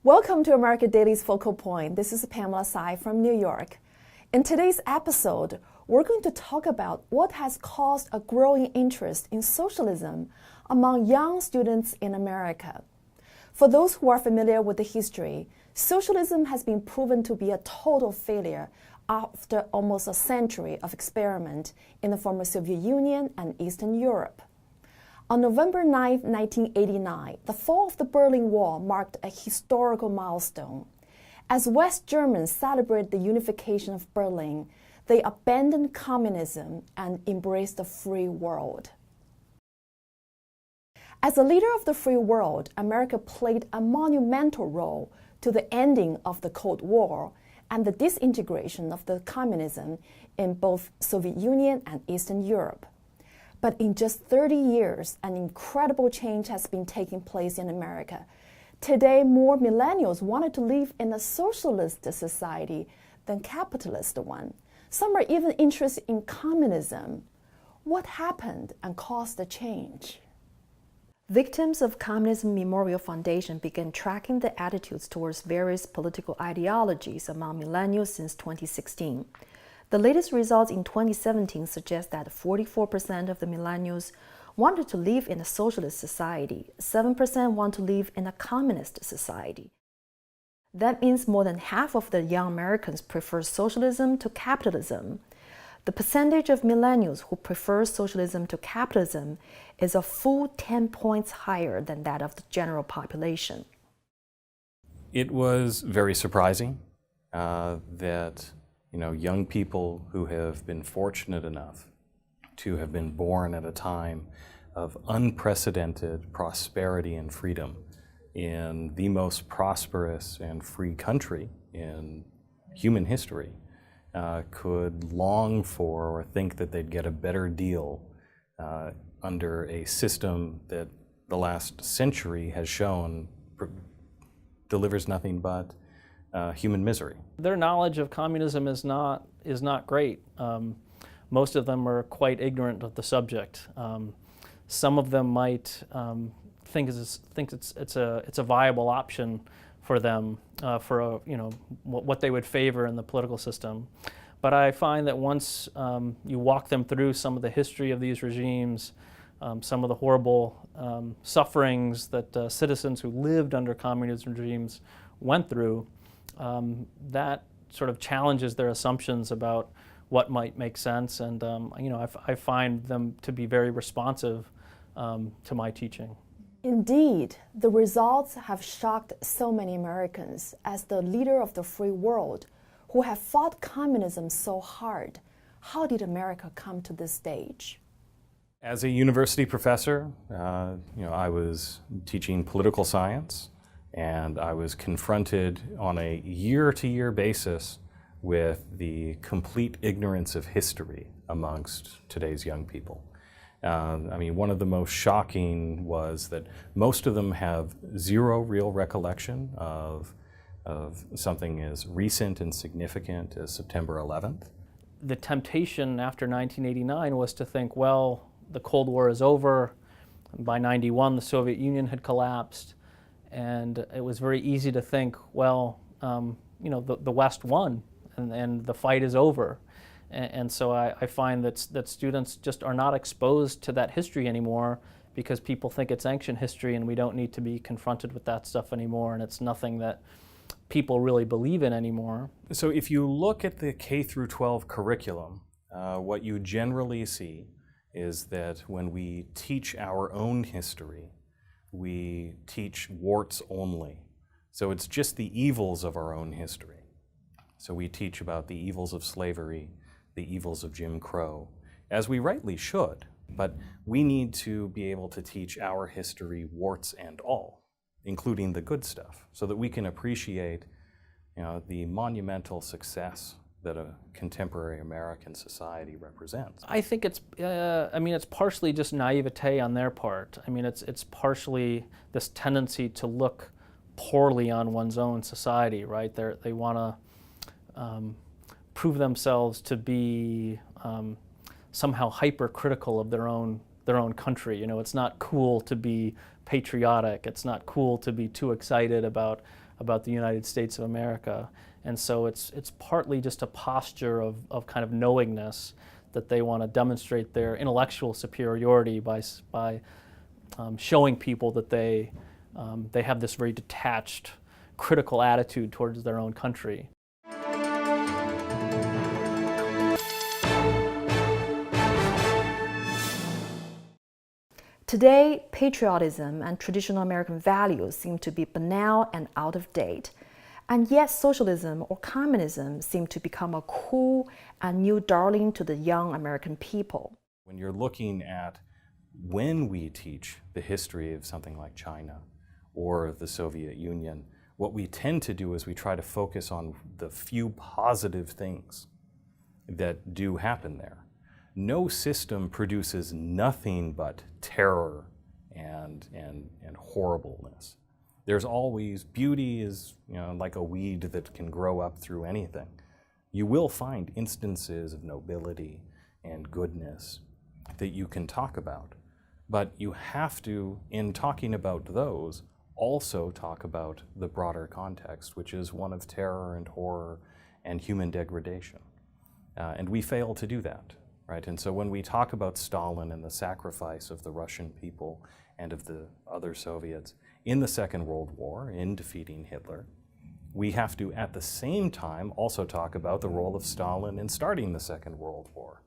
Welcome to America Daily's Focal Point. This is Pamela Tsai from New York. In today's episode, we're going to talk about what has caused a growing interest in socialism among young students in America. For those who are familiar with the history, socialism has been proven to be a total failure after almost a century of experiment in the former Soviet Union and Eastern Europe. On November 9, 1989, the fall of the Berlin Wall marked a historical milestone. As West Germans celebrated the unification of Berlin, they abandoned communism and embraced the free world. As a leader of the free world, America played a monumental role to the ending of the Cold War and the disintegration of the communism in both Soviet Union and Eastern Europe. But in just 30 years, an incredible change has been taking place in America. Today, more millennials wanted to live in a socialist society than capitalist one. Some are even interested in communism. What happened and caused the change? Victims of Communism Memorial Foundation began tracking the attitudes towards various political ideologies among millennials since 2016. The latest results in 2017 suggest that 44% of the millennials wanted to live in a socialist society, 7% want to live in a communist society. That means more than half of the young Americans prefer socialism to capitalism. The percentage of millennials who prefer socialism to capitalism is a full 10 points higher than that of the general population. It was very surprising that young people who have been fortunate enough to have been born at a time of unprecedented prosperity and freedom in the most prosperous and free country in human history could long for or think that they'd get a better deal under a system that the last century has shown delivers nothing but human misery. Their knowledge of communism is not great. Most of them are quite ignorant of the subject. Some of them might think it's a viable option for them for what they would favor in the political system. But I find that once you walk them through some of the history of these regimes, some of the horrible sufferings that citizens who lived under communist regimes went through, that sort of challenges their assumptions about what might make sense, and I find them to be very responsive to my teaching. Indeed, the results have shocked so many Americans. As the leader of the free world, who have fought communism so hard, how did America come to this stage? As a university professor, I was teaching political science, and I was confronted on a year-to-year basis with the complete ignorance of history amongst today's young people. One of the most shocking was that most of them have zero real recollection of something as recent and significant as September 11th. The temptation after 1989 was to think, well, the Cold War is over. By 91, the Soviet Union had collapsed. And it was very easy to think, well, the West won, and the fight is over. And so I find that students just are not exposed to that history anymore because people think it's ancient history and we don't need to be confronted with that stuff anymore, and it's nothing that people really believe in anymore. So if you look at the K through 12 curriculum, what you generally see is that when we teach our own history, we teach warts only. So it's just the evils of our own history. So we teach about the evils of slavery, the evils of Jim Crow, as we rightly should, but we need to be able to teach our history warts and all, including the good stuff, so that we can appreciate the monumental success that a contemporary American society represents. I think it's partially just naivete on their part. It's partially this tendency to look poorly on one's own society, right? They want to prove themselves to be somehow hypercritical of their own country. It's not cool to be patriotic. It's not cool to be too excited about about the United States of America. And so it's partly just a posture of kind of knowingness that they want to demonstrate their intellectual superiority by showing people that they have this very detached, critical attitude towards their own country. Today, patriotism and traditional American values seem to be banal and out of date. And yet socialism or communism seem to become a cool and new darling to the young American people. When you're looking at when we teach the history of something like China or the Soviet Union, what we tend to do is we try to focus on the few positive things that do happen there. No system produces nothing but terror and horribleness. There's always, beauty is like a weed that can grow up through anything. You will find instances of nobility and goodness that you can talk about. But you have to, in talking about those, also talk about the broader context, which is one of terror and horror and human degradation. And we fail to do that, right? And so when we talk about Stalin and the sacrifice of the Russian people and of the other Soviets in the Second World War, in defeating Hitler, we have to, at the same time, also talk about the role of Stalin in starting the Second World War.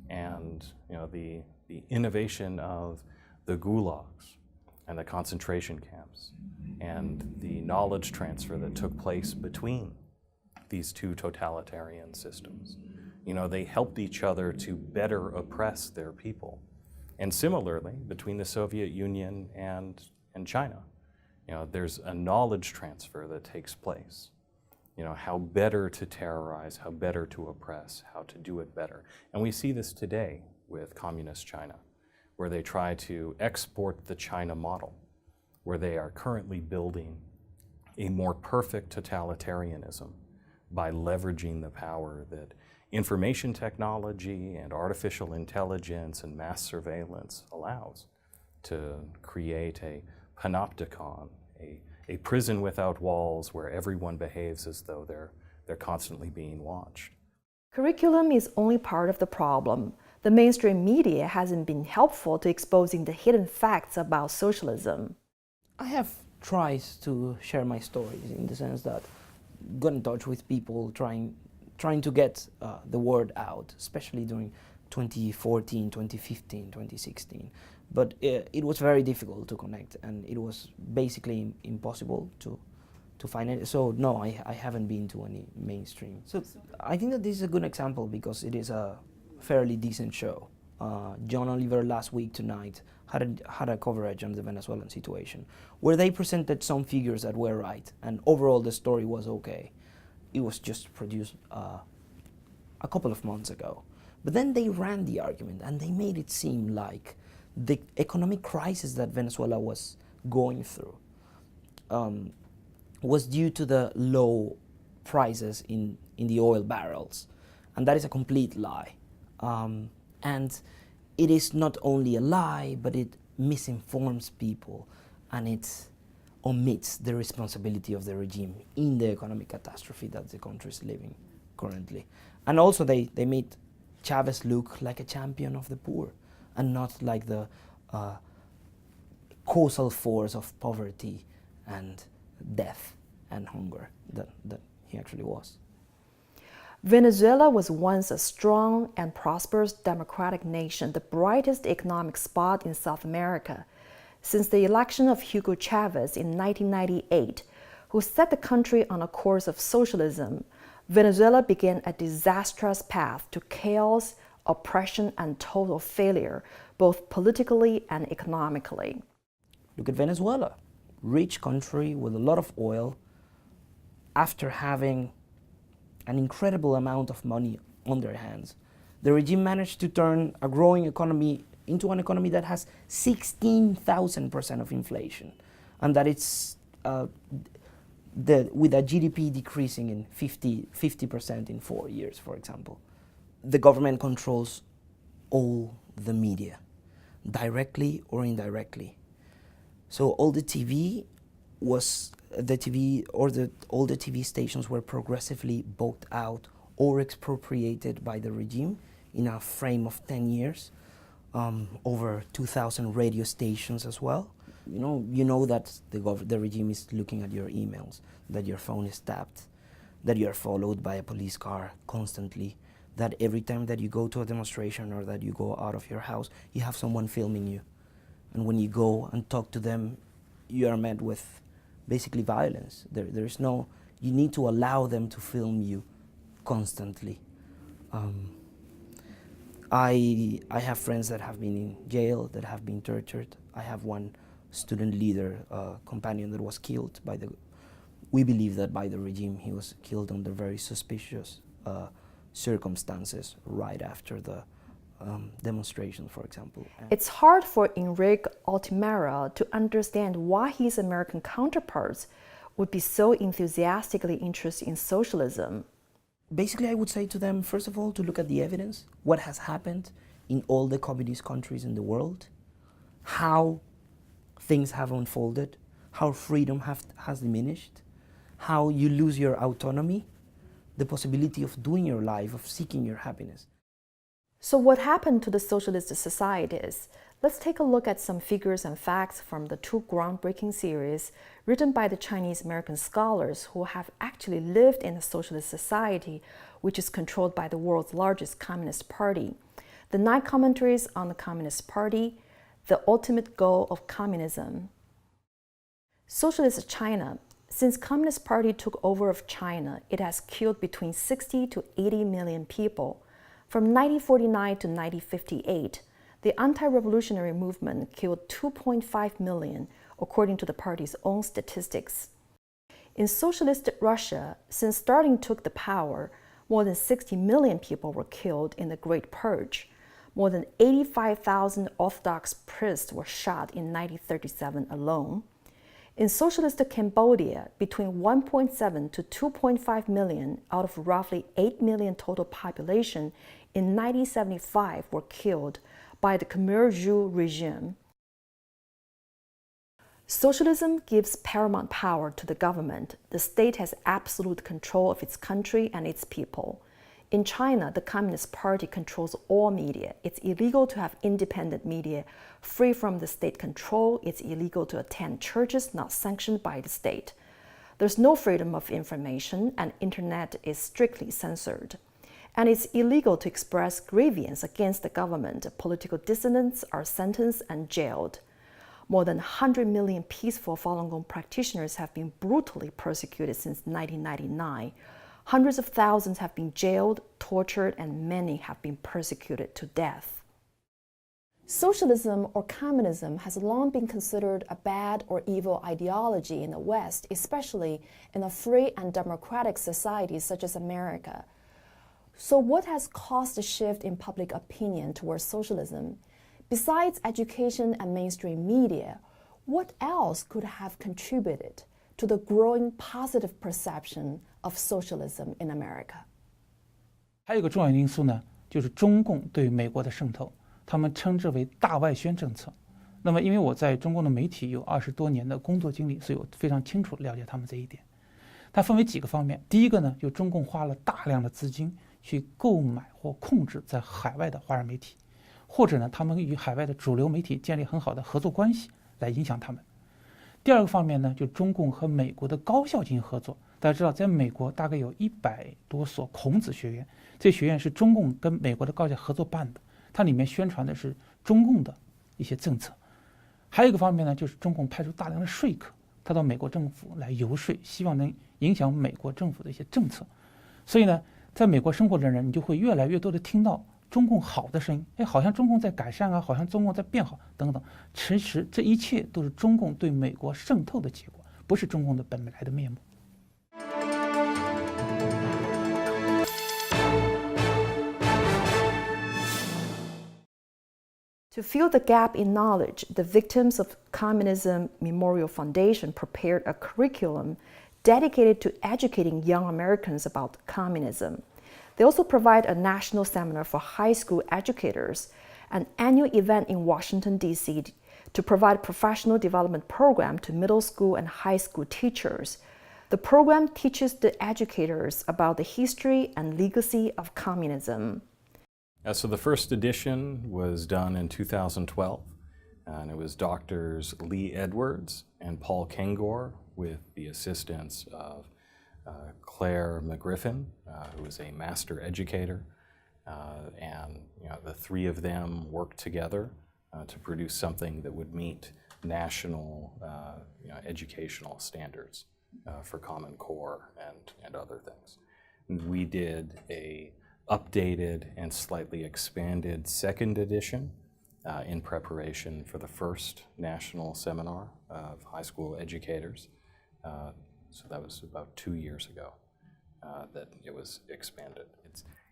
And the innovation of the gulags and the concentration camps and the knowledge transfer that took place between these two totalitarian systems. They helped each other to better oppress their people. And similarly, between the Soviet Union and China, there's a knowledge transfer that takes place. How better to terrorize, how better to oppress, how to do it better. And we see this today with Communist China, where they try to export the China model, where they are currently building a more perfect totalitarianism by leveraging the power that information technology and artificial intelligence and mass surveillance allows to create a panopticon, a prison without walls where everyone behaves as though they're constantly being watched. Curriculum is only part of the problem. The mainstream media hasn't been helpful to exposing the hidden facts about socialism. I have tried to share my stories in the sense that got in touch with people trying to get the word out, especially during 2014, 2015, 2016. But it was very difficult to connect, and it was basically impossible to find it. So no, I haven't been to any mainstream. So I think that this is a good example because it is a fairly decent show. John Oliver last week tonight had a coverage on the Venezuelan situation where they presented some figures that were right, and overall the story was okay. It was just produced a couple of months ago. But then they ran the argument and they made it seem like the economic crisis that Venezuela was going through was due to the low prices in the oil barrels. And that is a complete lie. And it is not only a lie, but it misinforms people, and it omits the responsibility of the regime in the economic catastrophe that the country is living currently. And also they made Chavez look like a champion of the poor and not like the causal force of poverty and death and hunger that he actually was. Venezuela was once a strong and prosperous democratic nation, the brightest economic spot in South America. Since the election of Hugo Chavez in 1998, who set the country on a course of socialism, Venezuela began a disastrous path to chaos, oppression, and total failure, both politically and economically. Look at Venezuela, rich country with a lot of oil. After having an incredible amount of money on their hands, the regime managed to turn a growing economy into an economy that has 16,000% of inflation, and that it's with a GDP decreasing in 50% in 4 years, for example. The government controls all the media, directly or indirectly. So all the TV was all the TV stations were progressively bought out or expropriated by the regime in a frame of 10 years. Over 2,000 radio stations as well. You know that the regime is looking at your emails, that your phone is tapped, that you are followed by a police car constantly, that every time that you go to a demonstration or that you go out of your house, you have someone filming you. And when you go and talk to them, you are met with basically violence. There's no, you need to allow them to film you constantly. I have friends that have been in jail, that have been tortured. I have one student leader, companion that was killed by we believe that by the regime. He was killed under very suspicious circumstances right after the demonstration, for example. It's hard for Enrique Altimira to understand why his American counterparts would be so enthusiastically interested in socialism. Basically, I would say to them, first of all, to look at the evidence, what has happened in all the communist countries in the world, how things have unfolded, how freedom has diminished, how you lose your autonomy, the possibility of doing your life, of seeking your happiness. So what happened to the socialist societies? Let's take a look at some figures and facts from the two groundbreaking series written by the Chinese-American scholars who have actually lived in a socialist society which is controlled by the world's largest Communist Party. The 9 commentaries on the Communist Party, the ultimate goal of communism. Socialist China. Since Communist Party took over of China, it has killed between 60 to 80 million people. From 1949 to 1958, the anti-revolutionary movement killed 2.5 million, according to the party's own statistics. In socialist Russia, since Stalin took the power, more than 60 million people were killed in the Great Purge. More than 85,000 Orthodox priests were shot in 1937 alone. In socialist Cambodia, between 1.7 to 2.5 million out of roughly 8 million total population in 1975 were killed by the Khmer Rouge regime. Socialism gives paramount power to the government. The state has absolute control of its country and its people. In China, the Communist Party controls all media. It's illegal to have independent media free from the state control. It's illegal to attend churches not sanctioned by the state. There's no freedom of information, and internet is strictly censored. And it's illegal to express grievance against the government. Political dissidents are sentenced and jailed. More than 100 million peaceful Falun Gong practitioners have been brutally persecuted since 1999. Hundreds of thousands have been jailed, tortured, and many have been persecuted to death. Socialism or communism has long been considered a bad or evil ideology in the West, especially in a free and democratic society such as America. So what has caused the shift in public opinion towards socialism? Besides education and mainstream media, what else could have contributed to the growing positive perception of socialism in America? 还有一个重要因素呢，就是中共对美国的渗透，他们称之为大外宣政策。那么因为我在中共的媒体有20多年的工作经历，所以我非常清楚了解他们这一点。它分为几个方面，第一个呢，就中共花了大量的资金去购买或控制在海外的华人媒体，或者呢，他们与海外的主流媒体建立很好的合作关系，来影响他们。第二个方面呢，就中共和美国的高校进行合作。大家知道，在美国大概有100多所孔子学院，这学院是中共跟美国的高校合作办的，它里面宣传的是中共的一些政策。还有一个方面呢，就是中共派出大量的说客，他到美国政府来游说，希望能影响美国政府的一些政策。所以呢，在美国生活的人，你就会越来越多的听到中共好的声音，好像中共在改善啊，好像中共在变好等等。其实这一切都是中共对美国渗透的结果，不是中共的本来的面目。To fill the gap in knowledge, the Victims of Communism Memorial Foundation prepared a curriculum dedicated to educating young Americans about communism. They also provide a national seminar for high school educators, an annual event in Washington, D.C. to provide professional development program to middle school and high school teachers. The program teaches the educators about the history and legacy of communism. So the first edition was done in 2012, and it was Doctors Lee Edwards and Paul Kengor with the assistance of Claire McGriffin, who is a master educator, and the three of them worked together to produce something that would meet national educational standards for Common Core and other things. We did a updated and slightly expanded second edition in preparation for the first national seminar of high school educators. So that was about 2 years ago that it was expanded.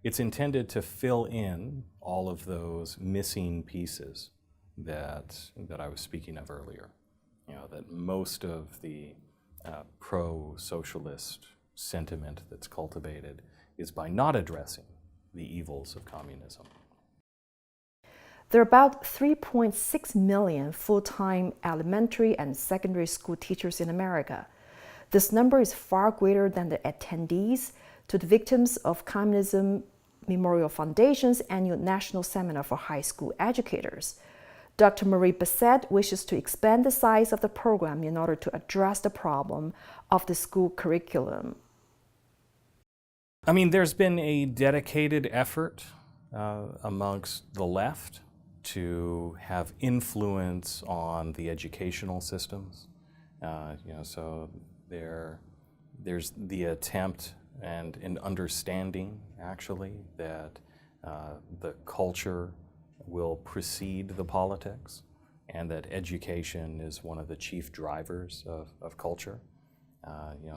It's intended to fill in all of those missing pieces that I was speaking of earlier. That most of the pro-socialist sentiment that's cultivated is by not addressing the evils of communism. There are about 3.6 million full-time elementary and secondary school teachers in America. This number is far greater than the attendees to the Victims of Communism Memorial Foundation's annual national seminar for high school educators. Dr. Marie Bessette wishes to expand the size of the program in order to address the problem of the school curriculum. I mean, there's been a dedicated effort amongst the left to have influence on the educational systems. So there's the attempt and an understanding, actually, that the culture will precede the politics, and that education is one of the chief drivers of culture.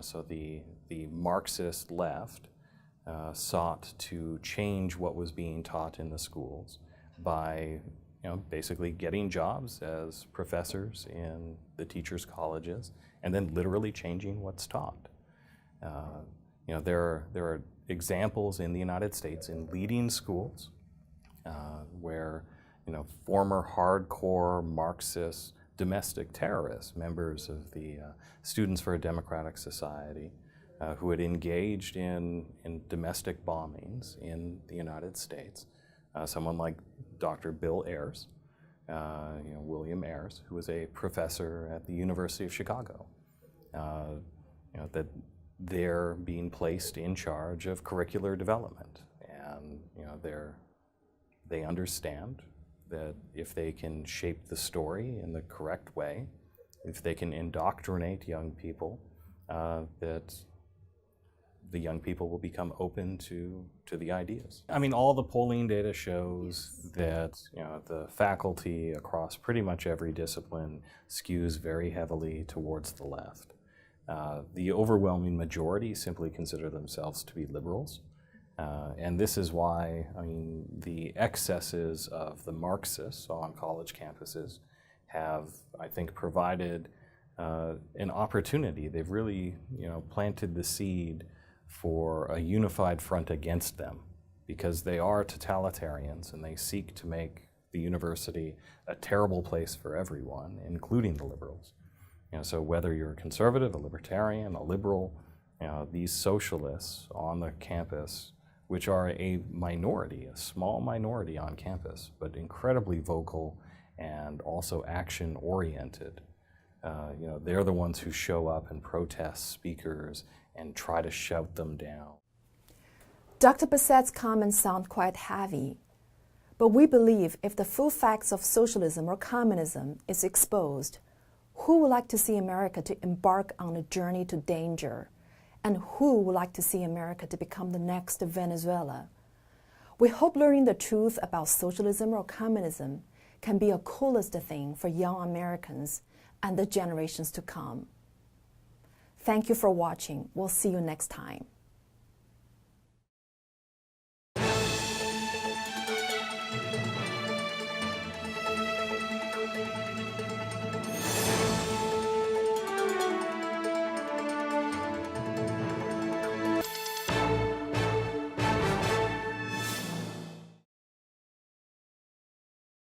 So the Marxist left sought to change what was being taught in the schools by basically getting jobs as professors in the teachers' colleges and then literally changing what's taught. There are examples in the United States in leading schools where former hardcore Marxist domestic terrorists, members of the Students for a Democratic Society, who had engaged in domestic bombings in the United States. Someone like Dr. Bill Ayers, William Ayers, who was a professor at the University of Chicago, that they're being placed in charge of curricular development, and they understand that if they can shape the story in the correct way, if they can indoctrinate young people, that the young people will become open to the ideas. I mean, all the polling data shows that the faculty across pretty much every discipline skews very heavily towards the left. The overwhelming majority simply consider themselves to be liberals. And this is why, the excesses of the Marxists on college campuses have, I think, provided an opportunity. They've really, planted the seed for a unified front against them, because they are totalitarians and they seek to make the university a terrible place for everyone, including the liberals. So whether you're a conservative, a libertarian, a liberal, these socialists on the campus, which are a minority, a small minority on campus, but incredibly vocal and also action-oriented. They're the ones who show up and protest speakers and try to shout them down. Dr. Bessette's comments sound quite heavy, but we believe if the full facts of socialism or communism is exposed, who would like to see America to embark on a journey to danger? And who would like to see America to become the next Venezuela? We hope learning the truth about socialism or communism can be a coolest thing for young Americans and the generations to come. Thank you for watching. We'll see you next time.